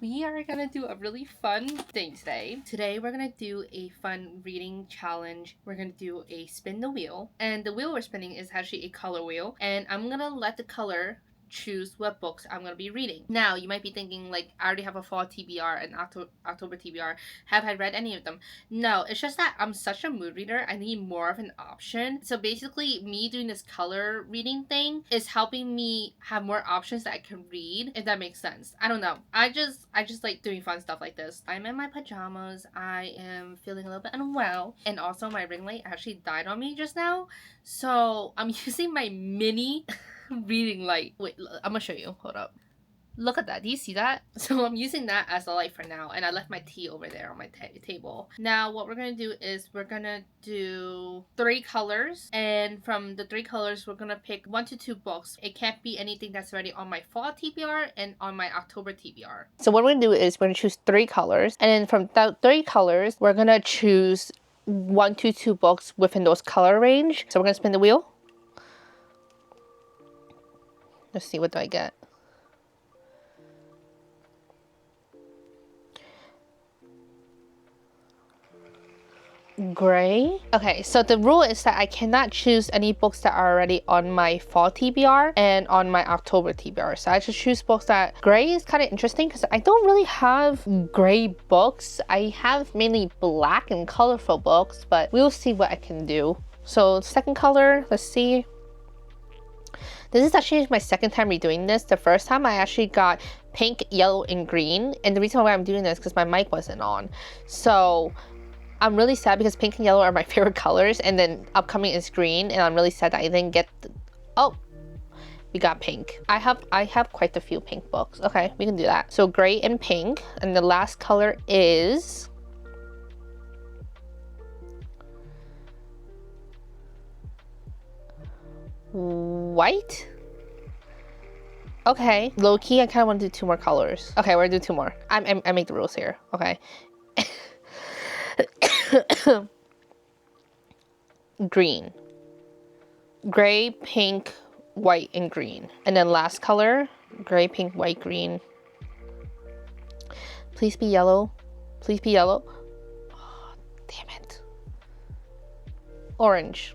We are gonna do a really fun thing today. Today we're gonna do a fun reading challenge. We're gonna do a spin the wheel. And the wheel we're spinning is actually a color wheel. And I'm gonna let the color choose what books I'm gonna be reading. Now you might be thinking like I already have a fall TBR and October TBR. Have I read any of them? No, it's just that I'm such a mood reader. I need more of an option. So basically me doing this color reading thing is helping me have more options that I can read, if that makes sense. I don't know. I just like doing fun stuff like this. I'm in my pajamas. I am feeling a little bit unwell. And also my ring light actually died on me just now. So I'm using my mini reading light. Wait, I'm gonna show you. Hold up. Look at that. Do you see that? So I'm using that as a light for now, and I left my tea over there on my table. Now what we're gonna do is we're gonna do 3 colors, and from the 3 colors we're gonna pick 1 to 2 books. It can't be anything that's already on my fall TBR and on my October TBR. So what we're gonna do is we're gonna choose 3 colors, and then from the 3 colors we're gonna choose 1 to 2 books within those color range. So we're gonna spin the wheel. Let's see, what do I get? Gray. Okay, so the rule is that I cannot choose any books that are already on my fall TBR and on my October TBR. So I just choose books that gray is kind of interesting because I don't really have gray books. I have mainly black and colorful books, but we'll see what I can do. So second color, let's see. This is actually my second time redoing this. The first time I actually got pink, yellow, and green. And the reason why I'm doing this is because my mic wasn't on. So I'm really sad because pink and yellow are my favorite colors. And then upcoming is green. And I'm really sad that I didn't get... Oh, we got pink. I have quite a few pink books. Okay, we can do that. So gray and pink. And the last color is... white. Okay, low-key I kind of want to do 2 more colors. Okay, we're gonna do 2 more. I make the rules here. Okay. Green, gray, pink, white, and green. And then last color, gray, pink, white, green. Please be yellow. Please be yellow. Oh, damn it. Orange.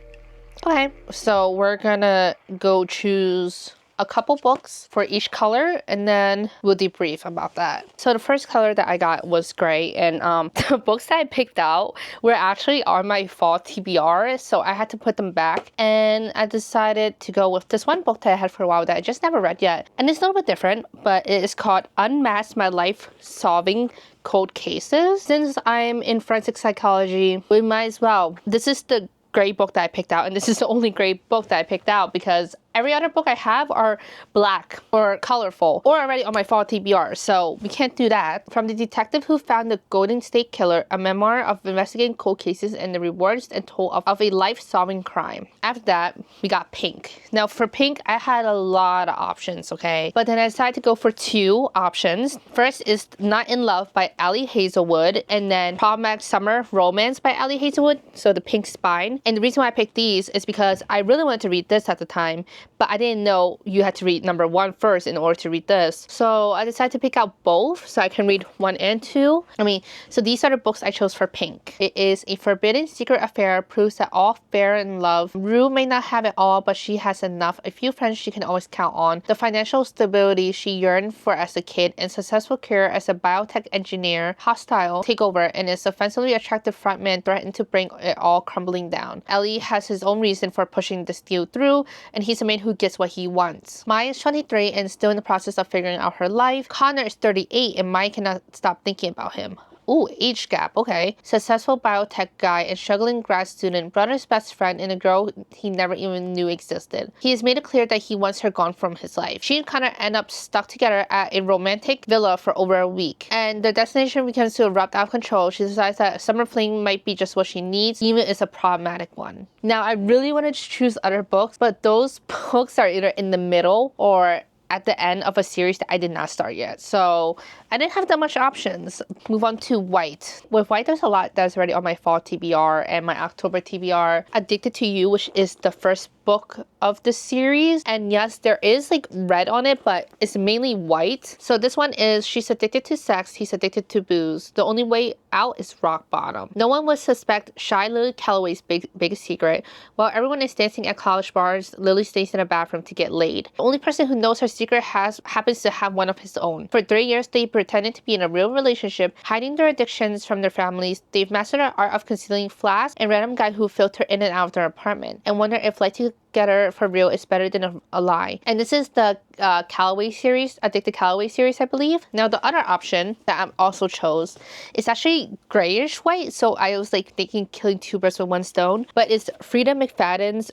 Okay, so we're gonna go choose a couple books for each color, and then we'll debrief about that. So the first color that I got was gray, and the books that I picked out were actually on my fall TBR, so I had to put them back, and I decided to go with this one book that I had for a while that I just never read yet. And it's a little bit different, but it is called Unmask My Life Solving Cold Cases. Since I'm in forensic psychology, we might as well. This is the gray book that I picked out, and this is the only gray book that I picked out because every other book I have are black or colorful or already on my fall TBR, so we can't do that. From the detective who found the Golden State Killer, a memoir of investigating cold cases and the rewards and toll of a life-solving crime. After that, we got pink. Now for pink, I had a lot of options, okay? But then I decided to go for 2 options. First is Not in Love by Ali Hazelwood, and then Problematic Summer Romance by Ali Hazelwood, so the pink spine. And the reason why I picked these is because I really wanted to read this at the time, but I didn't know you had to read number 1 first in order to read this. So I decided to pick out both so I can read 1 and 2. So these are the books I chose for pink. It is A Forbidden Secret Affair proves that all fair in love. Rue may not have it all, but she has enough. A few friends she can always count on. The financial stability she yearned for as a kid and successful career as a biotech engineer. Hostile takeover and its offensively attractive frontman threatened to bring it all crumbling down. Ellie has his own reason for pushing this deal through, and he's a man who gets what he wants. Maya is 23 and still in the process of figuring out her life. Connor is 38 and Maya cannot stop thinking about him. Ooh, age gap, okay. Successful biotech guy and struggling grad student, brother's best friend, and a girl he never even knew existed. He has made it clear that he wants her gone from his life. She and Connor end up stuck together at a romantic villa for over a week. And their destination becomes to erupt out of control. She decides that summer fling might be just what she needs, even if it's a problematic one. Now, I really wanted to choose other books, but those books are either in the middle or at the end of a series that I did not start yet. So I didn't have that much options. Move on to White. With White, there's a lot that's already on my fall TBR and my October TBR. Addicted to You, which is the first book of the series. And yes, there is like red on it, but it's mainly white. So this one is, she's addicted to sex, he's addicted to booze. The only way out is rock bottom. No one would suspect shy Lily Calloway's biggest secret. While everyone is dancing at college bars, Lily stays in a bathroom to get laid. The only person who knows her secret happens to have one of his own. For 3 years, they pretended to be in a real relationship, hiding their addictions from their families. They've mastered the art of concealing flash and random guy who filter in and out of their apartment, and wonder if life together for real is better than a lie. And this is the Calloway series, Addicted Calloway series, I believe. Now the other option that I also chose is actually grayish white, so I was like thinking killing two birds with one stone, but it's Frida McFadden's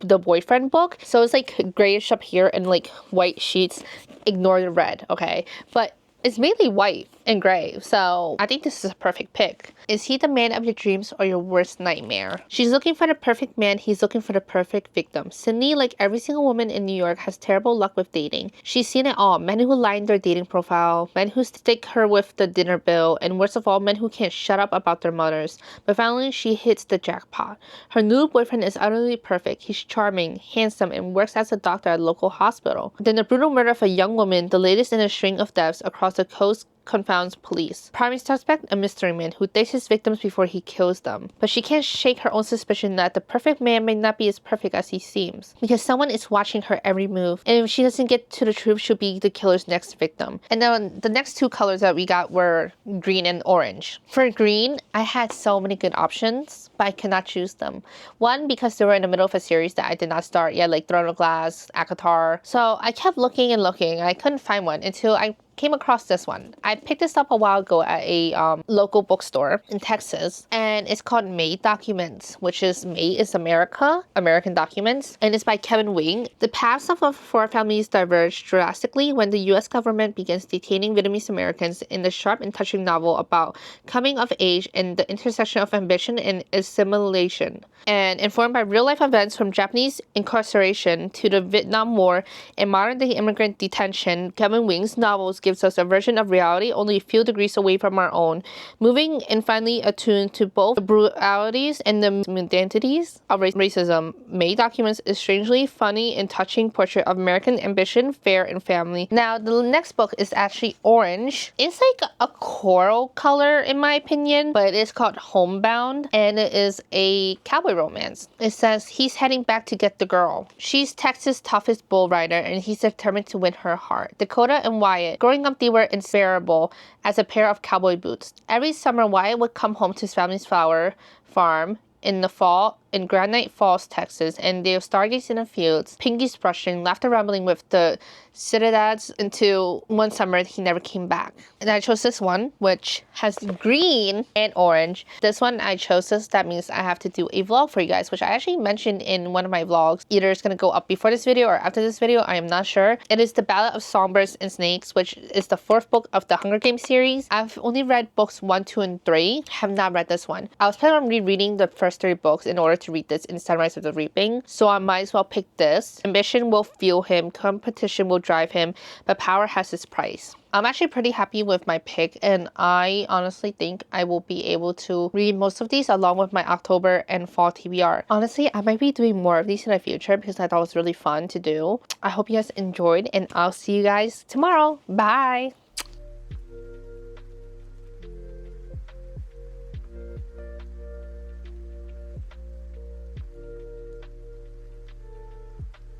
The Boyfriend book. So it's like grayish up here and like white sheets. Ignore the red, okay? But it's mainly white and gray, so I think this is a perfect pick. Is he the man of your dreams or your worst nightmare? She's looking for the perfect man, he's looking for the perfect victim. Sydney, like every single woman in New York, has terrible luck with dating. She's seen it all. Men who lie in their dating profile, men who stick her with the dinner bill, and worst of all, men who can't shut up about their mothers. But finally, she hits the jackpot. Her new boyfriend is utterly perfect. He's charming, handsome, and works as a doctor at a local hospital. Then the brutal murder of a young woman, the latest in a string of deaths across the coast, confounds police. Prime suspect, a mystery man who dates his victims before he kills them. But she can't shake her own suspicion that the perfect man may not be as perfect as he seems, because someone is watching her every move, and if she doesn't get to the truth, she'll be the killer's next victim. And then the next two colors that we got were green and orange. For green, I had so many good options, but I could not choose them. One, because they were in the middle of a series that I did not start yet, like Throne of Glass, ACOTAR. So I kept looking and looking, and I couldn't find one until I came across this one. I picked this up a while ago at a local bookstore in Texas, and it's called May Documents, which is May is America, American Documents, and it's by Kevin Wing. The paths of our four families diverged drastically when the U.S. government begins detaining Vietnamese Americans in the sharp and touching novel about coming of age and the intersection of ambition and assimilation. And informed by real-life events from Japanese incarceration to the Vietnam War and modern-day immigrant detention, Kevin Wing's novels gives us a version of reality only a few degrees away from our own, moving and finally attuned to both the brutalities and the mundanity of racism. May Documents is strangely funny and touching portrait of American ambition, fare, and family. Now, the next book is actually orange. It's like a coral color in my opinion, but it is called Homebound, and it is a cowboy romance. It says he's heading back to get the girl. She's Texas' toughest bull rider, and he's determined to win her heart. Dakota and Wyatt. Growing up, they were inseparable as a pair of cowboy boots. Every summer, Wyatt would come home to his family's flower farm in the fall in Granite Falls, Texas, and they'll stargaze in the fields, pinkies brushing, laughter rumbling with the citadads until one summer he never came back. And I chose this one, which has green and orange. This one I chose this, that means I have to do a vlog for you guys, which I actually mentioned in one of my vlogs. Either it's gonna go up before this video or after this video, I am not sure. It is The Ballad of Songbirds and Snakes, which is the fourth book of the Hunger Games series. I've only read books 1, 2, and 3. Have not read this one. I was planning on rereading the first 3 books in order to read this in Sunrise of the Reaping, so I might as well pick this. Ambition will fuel him, competition will drive him, but power has its price. I'm actually pretty happy with my pick, and I honestly think I will be able to read most of these along with my October and fall TBR. Honestly, I might be doing more of these in the future because I thought it was really fun to do. I hope you guys enjoyed, and I'll see you guys tomorrow. Bye!